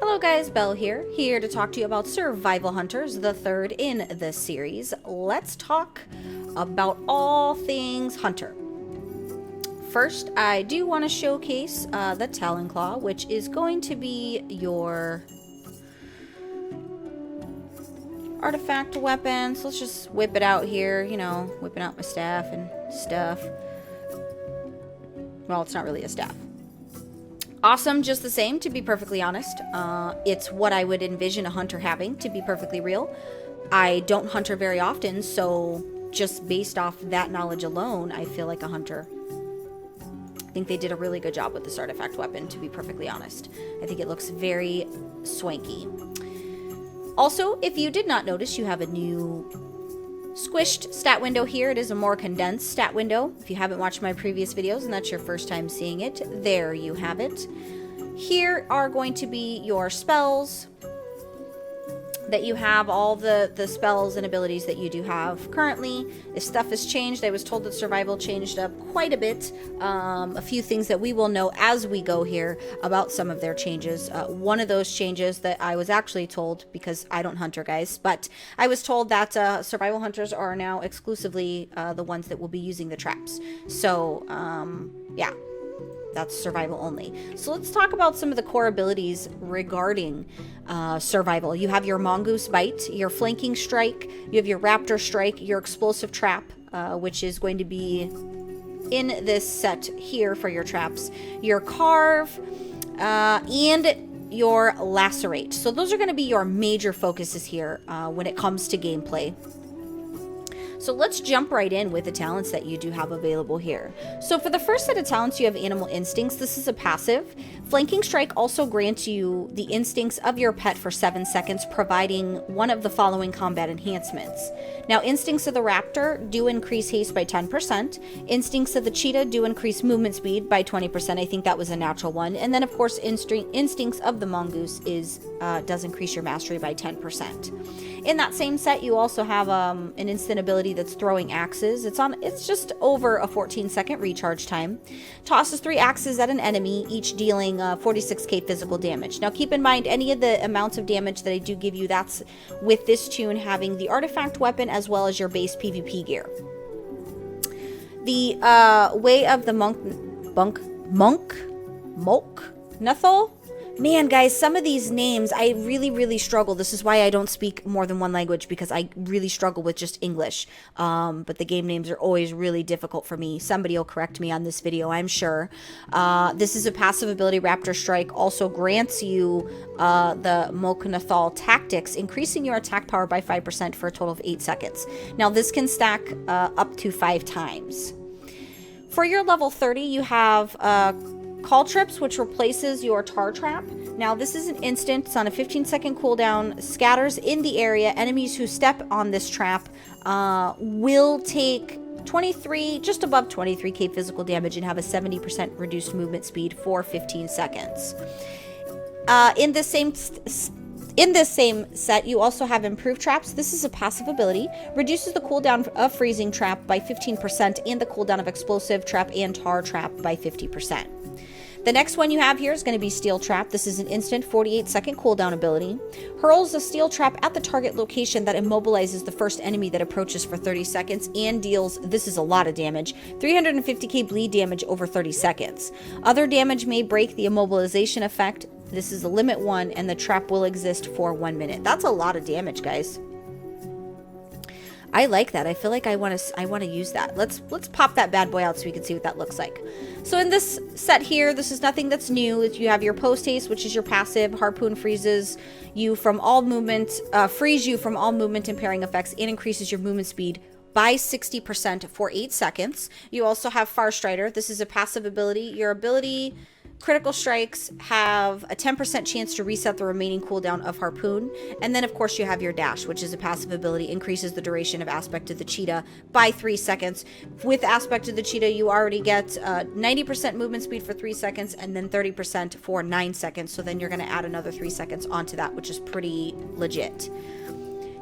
Hello guys, Belle here to talk to you about Survival Hunters, the third in this series. Let's talk about all things Hunter. First, I do want to showcase the Talon Claw, which is going to be your artifact weapon. So let's just whip it out here, you know, whipping out my staff and stuff. Well, it's not really a staff. Awesome just the same, to be perfectly honest. It's what I would envision a hunter having, to be perfectly real. I don't hunter very often, so just based off that knowledge alone, I feel like a hunter. I think they did a really good job with this artifact weapon, to be perfectly honest. I think it looks very swanky. Also, if you did not notice, you have a new squished stat window here. It is a more condensed stat window. If you haven't watched my previous videos and that's your first time seeing it, there you have it. Here are going to be your spells that you have, all the spells and abilities that you do have currently. If stuff has changed, I was told that survival changed up quite a bit. A few things that we will know as we go here about some of their changes. One of those changes that I was actually told, because I don't hunter, guys, but I was told that survival hunters are now exclusively the ones that will be using the traps. So, yeah. That's survival only. So let's talk about some of the core abilities regarding survival. You have your Mongoose Bite, your Flanking Strike, you have your Raptor Strike, your Explosive Trap, which is going to be in this set here for your traps, your Carve, and your Lacerate. So those are going to be your major focuses here when it comes to gameplay. So let's jump right in with the talents that you do have available here. So for the first set of talents, you have Animal Instincts. This is a passive. Flanking Strike also grants you the instincts of your pet for 7 seconds, providing one of the following combat enhancements. Now, Instincts of the Raptor do increase haste by 10%. Instincts of the Cheetah do increase movement speed by 20%. I think that was a natural one. And then, of course, Instincts of the Mongoose does increase your mastery by 10%. In that same set, you also have an instant ability that's Throwing Axes. It's just over a 14-second recharge time. Tosses 3 axes at an enemy, each dealing 46k physical damage. Now keep in mind, any of the amounts of damage that I do give you, that's with this tune having the artifact weapon as well as your base PvP gear. The Way of the Monk Nuthel. Man, guys, some of these names, I really struggle. This is why I don't speak more than one language, because I really struggle with just English. But the game names are always really difficult for me. Somebody will correct me on this video, I'm sure. This is a passive ability. Raptor Strike also grants you the Moknathal Tactics, increasing your attack power by 5% for a total of 8 seconds. Now, this can stack up to 5 times. For your level 30, you have Call Trips, which replaces your Tar Trap. Now, this is an instant. It's on a 15-second cooldown. Scatters in the area. Enemies who step on this trap will take 23, just above 23k physical damage and have a 70% reduced movement speed for 15 seconds. In this same set, you also have Improved Traps. This is a passive ability. Reduces the cooldown of Freezing Trap by 15% and the cooldown of Explosive Trap and Tar Trap by 50%. The next one you have here is going to be Steel Trap. This is an instant 48-second cooldown ability. Hurls a steel trap at the target location that immobilizes the first enemy that approaches for 30 seconds and deals, this is a lot of damage, 350k bleed damage over 30 seconds. Other damage may break the immobilization effect. This is a limit 1, and the trap will exist for 1 minute. That's a lot of damage, guys. I like that. I feel like I want to use that. Let's pop that bad boy out so we can see what that looks like. So in this set here, this is nothing that's new. You have your Post Haste, which is your passive. Harpoon freezes you from all movement, frees you from all movement impairing effects, and increases your movement speed by 60% for 8 seconds. You also have Far Strider. This is a passive ability. Your ability critical strikes have a 10% chance to reset the remaining cooldown of Harpoon. And then, of course, you have your Dash, which is a passive ability, increases the duration of Aspect of the Cheetah by 3 seconds. With Aspect of the Cheetah, you already get 90% movement speed for 3 seconds and then 30% for 9 seconds. So then you're going to add another 3 seconds onto that, which is pretty legit.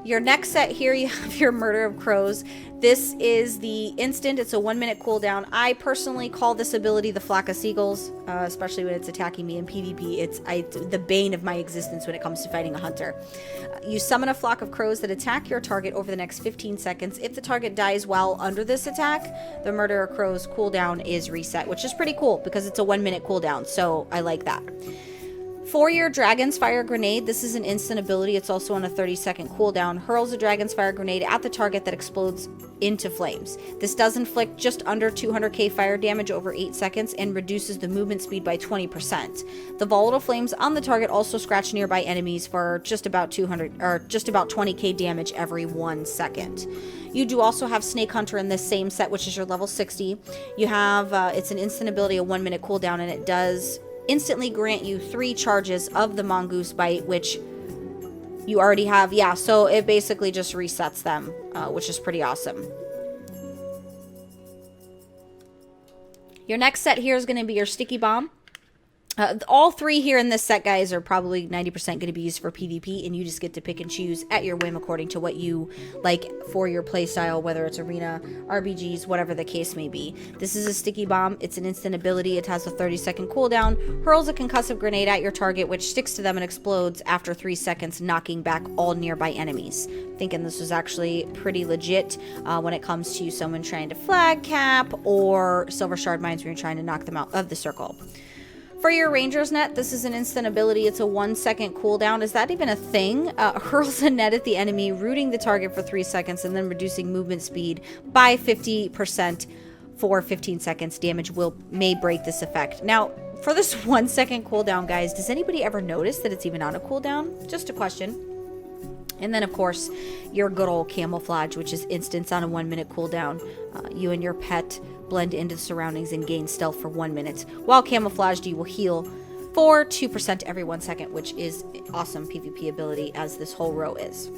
Your next set here, you have your Murder of Crows. This is the instant. It's a 1-minute cooldown. I personally call this ability the Flock of Seagulls, especially when it's attacking me in PvP. It's the bane of my existence when it comes to fighting a hunter. You summon a flock of crows that attack your target over the next 15 seconds. If the target dies while under this attack, the Murder of Crows cooldown is reset, which is pretty cool because it's a 1-minute cooldown, so I like that. For your Dragon's Fire Grenade, this is an instant ability. It's also on a 30-second cooldown. Hurls a Dragon's Fire Grenade at the target that explodes into flames. This does inflict just under 200k fire damage over 8 seconds and reduces the movement speed by 20%. The volatile flames on the target also scratch nearby enemies for just about 20k damage every 1 second. You do also have Snake Hunter in this same set, which is your level 60. You have, it's an instant ability, a 1-minute cooldown, and it does instantly grant you 3 charges of the Mongoose Bite, which you already have. Yeah, so it basically just resets them, which is pretty awesome. Your next set here is going to be your Sticky Bomb. All 3 here in this set, guys, are probably 90% going to be used for PvP, and you just get to pick and choose at your whim according to what you like for your playstyle, whether it's arena, RBGs, whatever the case may be. This is a Sticky Bomb. It's an instant ability. It has a 30-second cooldown. Hurls a concussive grenade at your target, which sticks to them and explodes after 3 seconds, knocking back all nearby enemies. Thinking this was actually pretty legit when it comes to someone trying to flag cap or Silver Shard Mines when you're trying to knock them out of the circle. For your Ranger's Net, this is an instant ability. It's a 1-second cooldown. Is that even a thing? Hurls a net at the enemy, rooting the target for 3 seconds and then reducing movement speed by 50% for 15 seconds. Damage may break this effect. Now, for this 1-second cooldown, guys, does anybody ever notice that it's even on a cooldown? Just a question. And then, of course, your good old Camouflage, which is instants on a 1-minute cooldown. You and your pet blend into the surroundings and gain stealth for 1 minute. While camouflaged, you will heal for 2% every 1 second, which is awesome PvP ability, as this whole row is.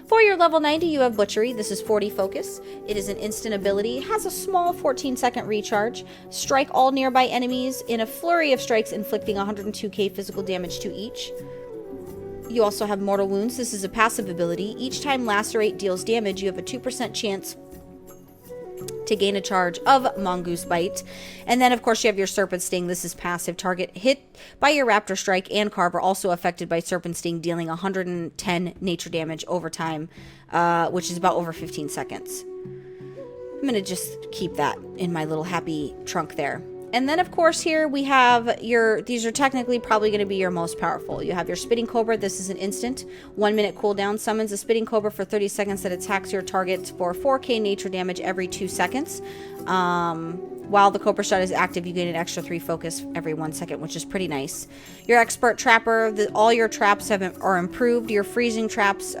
For your level 90, you have Butchery. This is 40 focus. It is an instant ability. It has a small 14-second recharge. Strike all nearby enemies in a flurry of strikes, inflicting 102k physical damage to each. You also have Mortal Wounds. This is a passive ability. Each time Lacerate deals damage, you have a 2% chance to gain a charge of Mongoose Bite. And then, of course, you have your Serpent Sting. This is passive. Target hit by your Raptor Strike and Carve are also affected by Serpent Sting, dealing 110 nature damage over time, which is about over 15 seconds. I'm going to just keep that in my little happy trunk there. And then, of course, here we have these are technically probably going to be your most powerful. You have your Spitting Cobra. This is an instant 1-minute cooldown. Summons a Spitting Cobra for 30 seconds that attacks your target for 4k nature damage every 2 seconds. While the Cobra Shot is active, you gain an extra 3 focus every 1 second, which is pretty nice. Your Expert Trapper. All your traps are improved. Your Freezing Traps...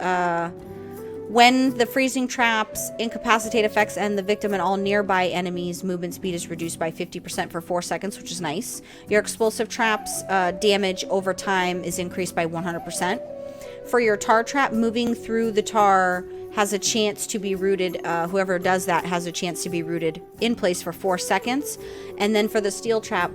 when the freezing traps, incapacitate effects, and the victim and all nearby enemies' movement speed is reduced by 50% for 4 seconds, which is nice. Your explosive traps damage over time is increased by 100%. For your tar trap, moving through the tar has a chance to be rooted. Whoever does that has a chance to be rooted in place for 4 seconds. And then for the steel trap,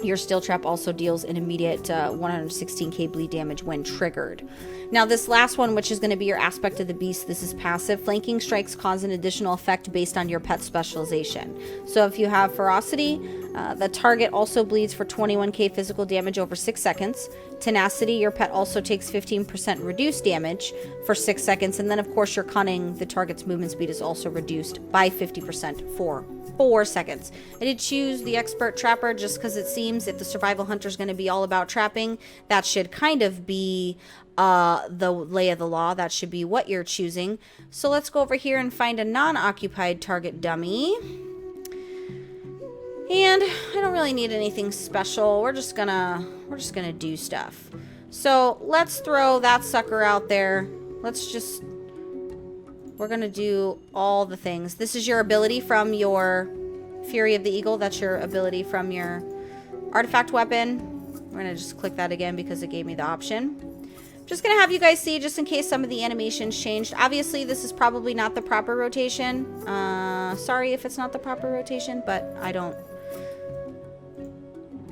your steel trap also deals an immediate 116k bleed damage when triggered. Now, this last one, which is going to be your Aspect of the Beast, this is passive. Flanking strikes cause an additional effect based on your pet specialization. So if you have Ferocity, the target also bleeds for 21k physical damage over 6 seconds. Tenacity, your pet also takes 15% reduced damage for 6 seconds. And then, of course, your Cunning, the target's movement speed is also reduced by 50% for 4 seconds. I did choose the Expert Trapper just because it seems if the Survival Hunter is going to be all about trapping, that should kind of be the lay of the law. That should be what you're choosing. So let's go over here and find a non-occupied target dummy. And I don't really need anything special. We're just gonna do stuff. So let's throw that sucker out there. We're gonna do all the things. This is your ability from your Fury of the Eagle. That's your ability from your artifact weapon. We're gonna just click that again because it gave me the option. Just gonna have you guys see, just in case some of the animations changed. Obviously, this is probably not the proper rotation. Sorry if it's not the proper rotation, but I don't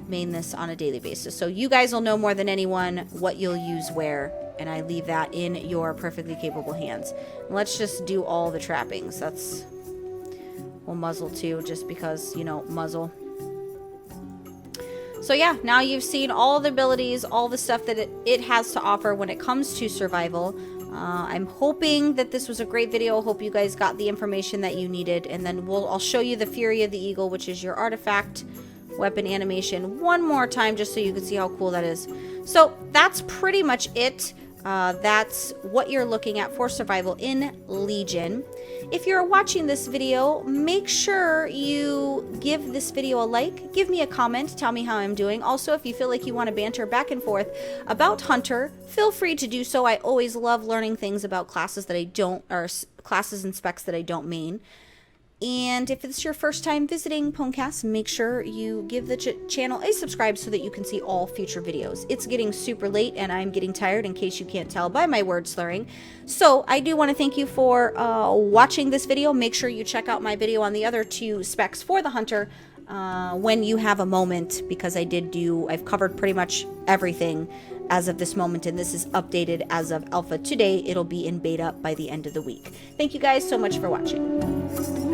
main this on a daily basis. So you guys will know more than anyone what you'll use where and I leave that in your perfectly capable hands. Let's just do all the trappings. We'll muzzle too, just because, you know, muzzle. So yeah, now you've seen all the abilities, all the stuff that it has to offer when it comes to survival. I'm hoping that this was a great video. Hope you guys got the information that you needed. And then I'll show you the Fury of the Eagle, which is your artifact weapon animation one more time, just so you can see how cool that is. So that's pretty much it. That's what you're looking at for survival in Legion. If you're watching this video, make sure you give this video a like, give me a comment, tell me how I'm doing. Also, if you feel like you want to banter back and forth about Hunter, feel free to do so. I always love learning things about classes that I don't, or classes and specs that I don't main. And if it's your first time visiting PWNCAST, make sure you give the channel a subscribe so that you can see all future videos. It's getting super late and I'm getting tired, in case you can't tell by my word slurring. So I do want to thank you for watching this video. Make sure you check out my video on the other 2 specs for the Hunter when you have a moment, because I've covered pretty much everything as of this moment, and this is updated as of alpha today. It'll be in beta by the end of the week. Thank you guys so much for watching.